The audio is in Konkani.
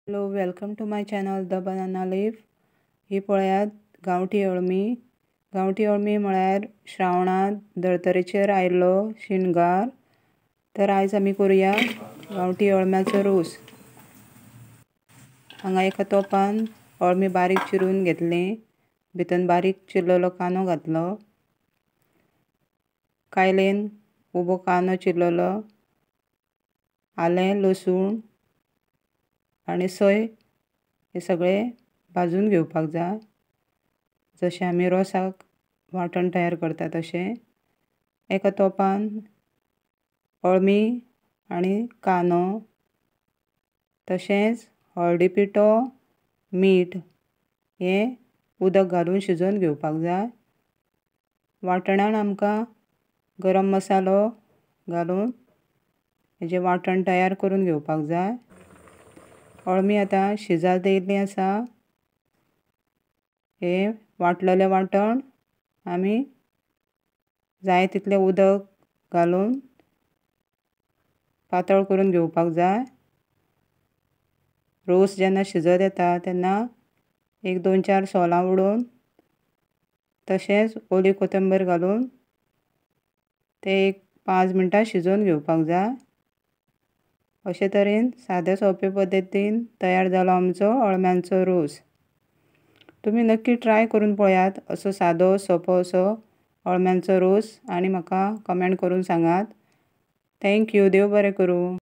Hello, welcome to my channel the banana leaf. ही पळयात गांवठी अळमी. गांवठी अळमी म्हळ्यार श्रावणांत धर्तरेचेर आयिल्लो शिणगार. तर आयज आमी करुया गांवठी अळम्याचो रोस. हांगा एका तोपान अळमी बारीक चिरून घेतली. भितर बारीक चिरलेलो कांदो घातलो. कायलेन उबो कांदो चिरलेलो, आलें, लसूण आनी सोय हे सगळें भाजून घेवपाक जाय. जशें आमी रोसाक वांटण तयार करता तशें. एका तोपान अळमी आनी कांदो तशेंच हळदी पिठो, मीठ हें उदक घालून शिजोवन घेवपाक जाय. वांटणान आमकां गरम मसालो घालून हेजें वांटण तयार करून घेवपाक जाय. अळमी आतां शिजात येयल्ली आसा. हें वांटलेलें वांटण आमी जाय तितलें उदक घालून पातळ करून घेवपाक जाय. रोस जेन्ना शिजत येता तेन्ना 1-2-4 सोलां उडोवन तशेंच ओली कोथंबीर घालून तें 5 मिनटां शिजोवन घेवपाक जाय. अशे तरेन सादे सोंपे पद्दतीन तयार जालो आमचो अळम्यांचो रोस. तुमी नक्की ट्राय करून पळयात असो सादो सोंपो असो अळम्यांचो रोस आनी म्हाका कमेंट करून सांगात. थँक्यू. देव बरें करूं.